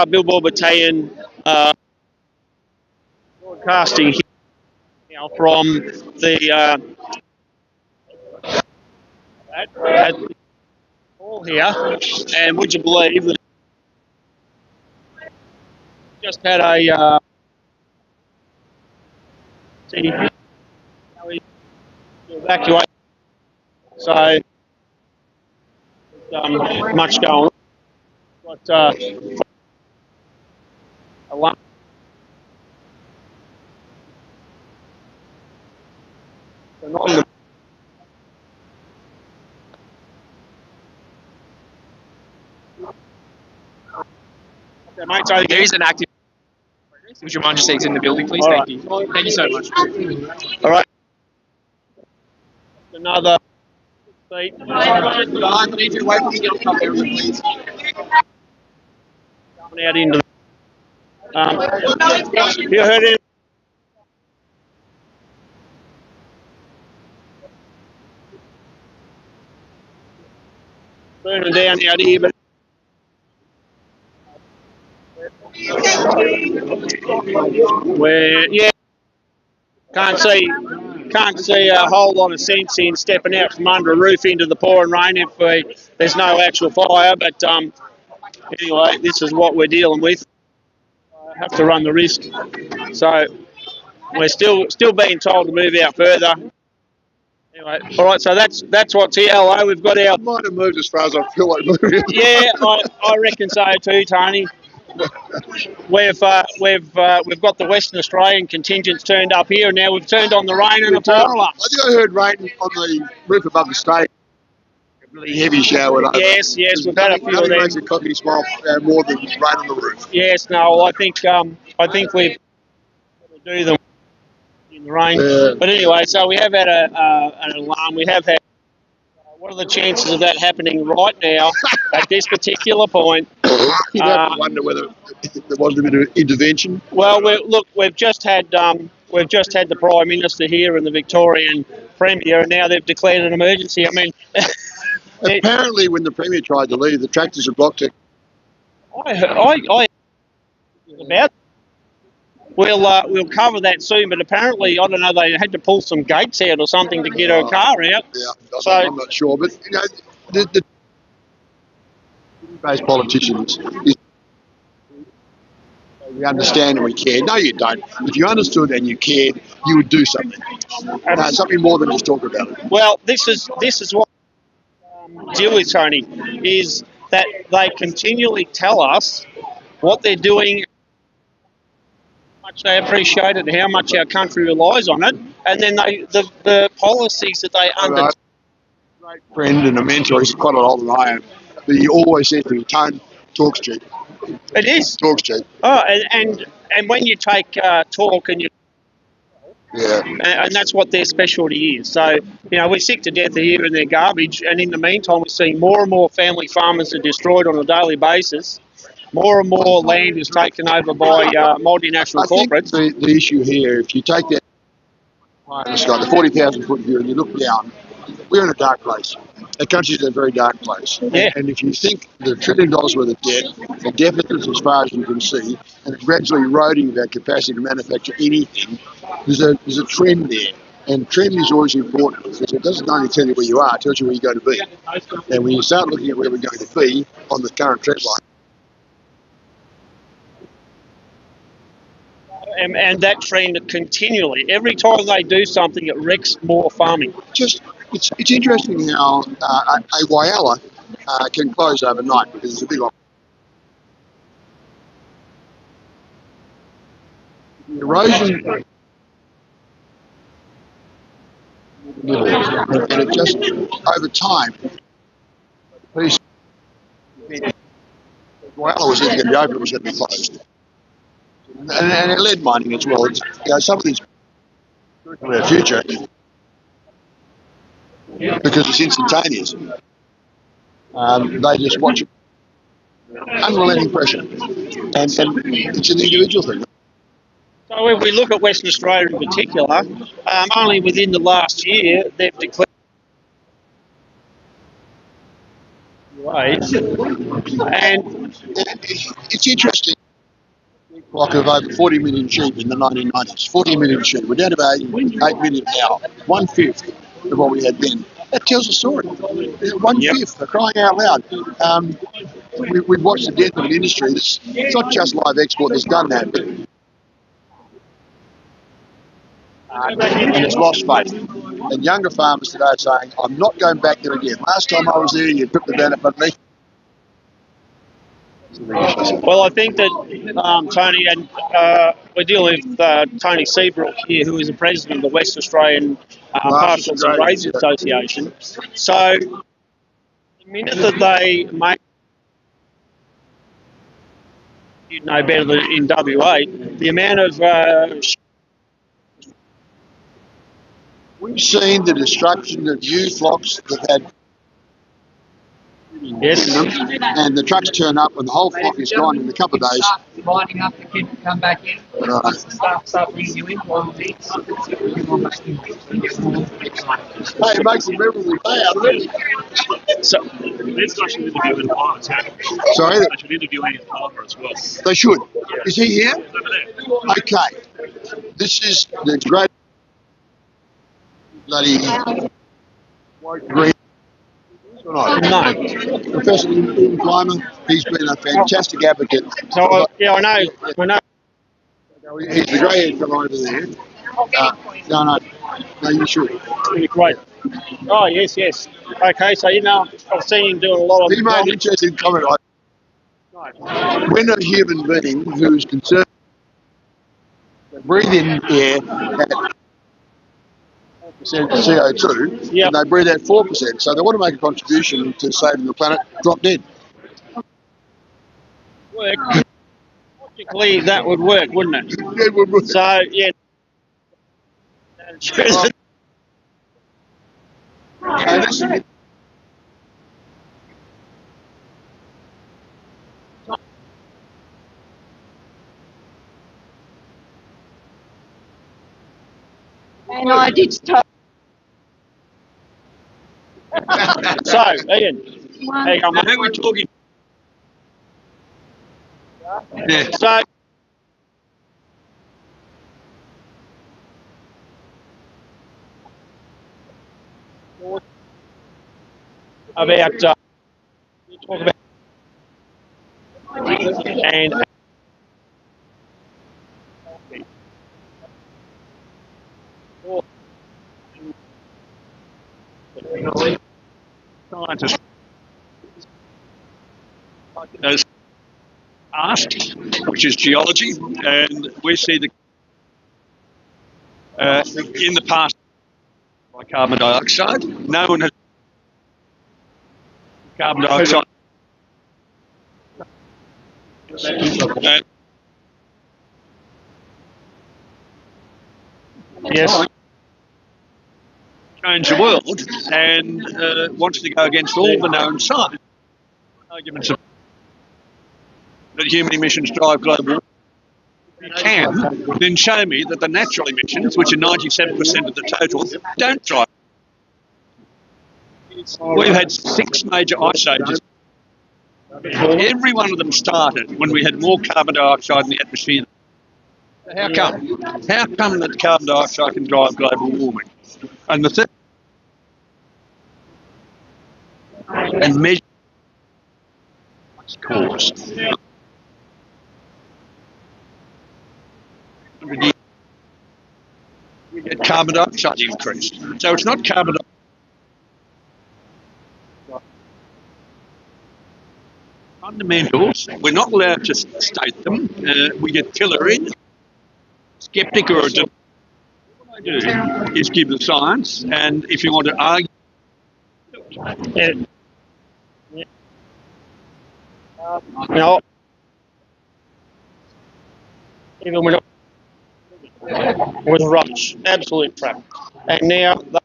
Billboard Battalion broadcasting here now from the at the hall here, and would you believe that just had a evacuate, so much going on. Got alarm. There is an active. Would you mind just exiting the building, please? Thank you. Thank you so much. All right. Another seat. I need you away from the yellow cup area, please. Coming out into. You heard it. Burning down out here, but where can't see a whole lot of sense in stepping out from under a roof into the pouring rain if there's no actual fire. But anyway, this is what we're dealing with. Have to run the risk. So we're still being told to move out further. Anyway, all right. So that's what's here. Hello, we've got our. I might have moved as far as I feel like moving. Yeah, I reckon so too, Tony. We've got the Western Australian contingents turned up here, and now we've turned on the rain and the power alarm. I think I heard rain on the roof above the stage. A really heavy shower. Yes, we've had a few of them. Makes a coffee smile more than rain on the roof. Yes, no, I think we've do them in the rain. Yeah. But anyway, so we have had an alarm. We have had. What are the chances of that happening right now at this particular point? You have to wonder whether there wasn't a bit of intervention. Well, we've just had the Prime Minister here and the Victorian Premier, and now they've declared an emergency. I mean, apparently, when the Premier tried to leave, the tractors had blocked it. I about. We'll cover that soon, but apparently, I don't know, they had to pull some gates out or something to get her car out. Yeah, I'm not sure, but you know, the based politicians, we understand and we care. No, you don't. If you understood and you cared, you would do something. Something more than just talk about it. Well, this is what deal with, Tony, is that they continually tell us what they're doing, how much they appreciate it, and how much our country relies on it, and then the policies that they undertake. Great friend and a mentor. He's quite a lot older than I am, but he always says to me, "Tone, talk's cheap." It is. Talk's cheap. Oh, and when you take talk and you. Yeah. And that's what their specialty is. So, you know, we're sick to death of hearing their garbage, and in the meantime, we're seeing more and more family farmers are destroyed on a daily basis. More and more land is taken over by multinational corporates. I think the issue here, if you take that in the sky, the 40,000-foot view, and you look down, we're in a dark place. The country's in a very dark place. Yeah. And if you think the $1 trillion worth of debt, the deficits as far as you can see, and it's gradually eroding our capacity to manufacture anything, there's a trend there. And trend is always important because it doesn't only tell you where you are, it tells you where you're going to be. And when you start looking at where we're going to be on the current trend line, and that trend continually, every time they do something, it wrecks more farming. It's interesting how a Whyalla can close overnight because it's a big option. The erosion, and it just over time, Whyalla was either going to be open or was going to be closed. And lead mining as well. It's, you know, some of these for our future because it's instantaneous. They just watch it. Unrelenting pressure. And it's an individual thing. So if we look at Western Australia in particular, only within the last year they've declared Right. And It's interesting. Flock of over 40 million sheep in the 1990s. 40 million sheep. We're down to about 8 million now. 1/5 of what we had then. That tells a story. 1/5, for crying out loud. We've watched the death of an industry that's it's not just live export that's done that, but and it's lost faith. And younger farmers today are saying, I'm not going back there again. Last time I was there, you took the benefit of me. well, I think that Tony, and we're dealing with Tony Seabrook here, who is the president of the West Australian Pastoralists and Grazing Association. So, the minute that they make, you know better than in WA, the amount of we've seen the destruction of ewe flocks that had yes, and the trucks turn up and the whole flock is gone in a couple of days. Lining up the kid to come back in. Right. Start bringing you in. Hey, it makes them memorable day out of it. so, Let's go should interview in Palmer too. Sorry? I should interview in Palmer as well. They should. Is he here? He's over there. Okay. This is the great bloody white green. no. Professor Ian Clymer, he's been a fantastic advocate. So, yeah, I know. He's the grey-haired fellow over there. No, you should. Really great. Oh, yes. Okay, so, you know, I've seen him doing a lot of... He made an interesting comment. When a human being who's concerned breathe in air at CO2, Yep. and they breathe out 4%, so they want to make a contribution to saving the planet, drop dead. work. Logically, that would work, wouldn't it? It would work. So, yeah. And this is And I did stop. So, Ian, there you go, mate. Who are we talking? Yeah. So, about talk about and Scientists as asked, which is geology, and we see the in the past by carbon dioxide. No one has carbon dioxide. yes, Change the world and wants to go against all the known science. Arguments of that human emissions drive global warming. If you can, then show me that the natural emissions, which are 97% of the total, don't drive. We've had 6 major ice ages. Every one of them started when we had more carbon dioxide in the atmosphere. How come? How come that carbon dioxide can drive global warming? And the third, and measure cause. We get carbon dioxide increased. So it's not carbon dioxide. Fundamentals, we're not allowed to state them. We get pilloried. Skeptic or a what I do is give the science, and if you want to argue, yeah. You know, even when it was rubbish, absolute crap, and now they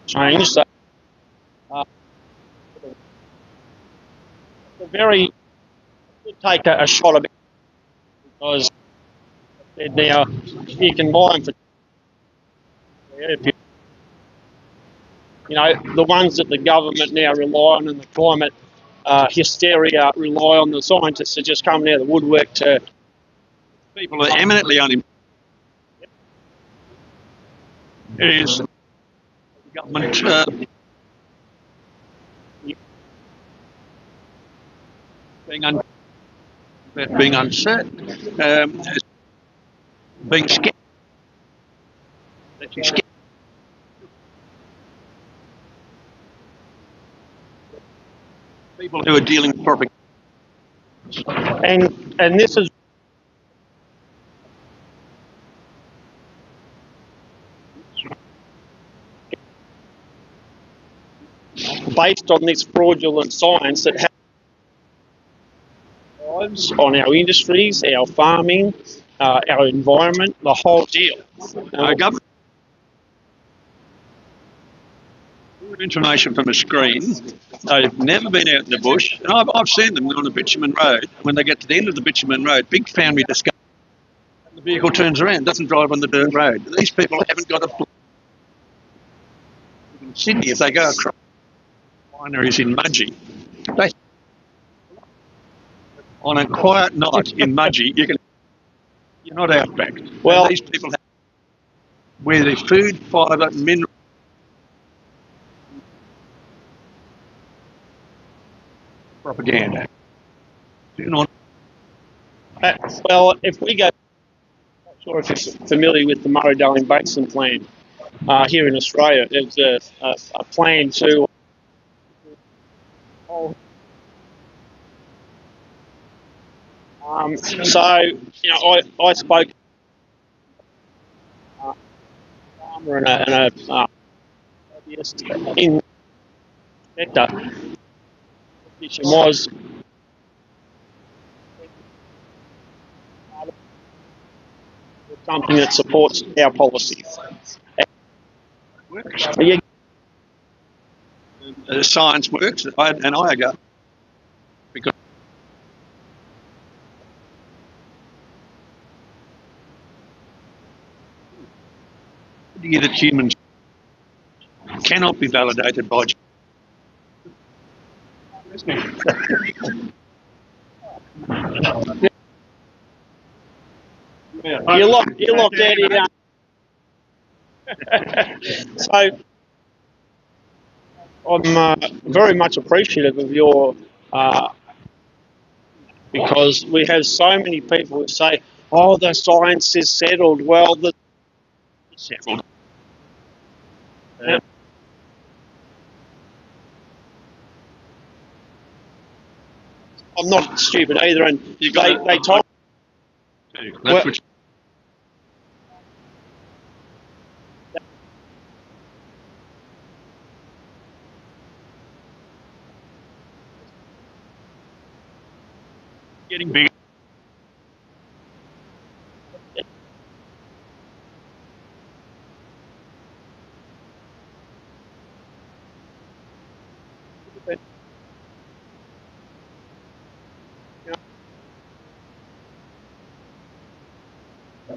change. So, it's a very take a shot of it because now you can buy them for if you You know, the ones that the government now rely on and the climate hysteria rely on the scientists are just coming out of the woodwork to. People are eminently unemployed. Is the government being uncertain, being scared. People who are dealing with propaganda. And this is based on this fraudulent science that has lives on our industries, our farming, our environment, the whole deal. Government information from a screen. They've never been out in the bush, and I've seen them on a bitumen road. When they get to the end of the bitumen road, big family discussion. The vehicle turns around, doesn't drive on the dirt road. These people haven't got a clue. In Sydney, if they go across wineries in Mudgee, they, on a quiet night in Mudgee, you're not out back. Well, and these people have where their food, fibre, mineral. Propaganda. You know. Well, if we go, I'm not sure if you're familiar with the Murray-Darling Basin plan here in Australia. There's a plan to. So, you know, I spoke to a farmer and a lobbyist in the sector. The position was something that supports our policies. Yeah. Science works, and I go because that humans cannot be validated by. You're locked out here. So I'm very much appreciative of your because we have so many people who say, "Oh, the science is settled." Well, the settled. I'm not stupid either, and they told. That's what getting big.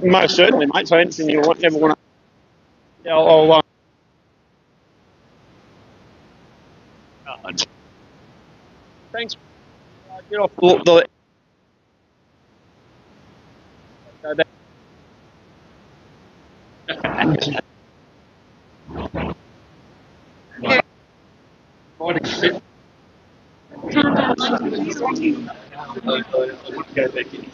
Most certainly, mate. So anything you ever want to, I'll thanks. Get off the. Go back in.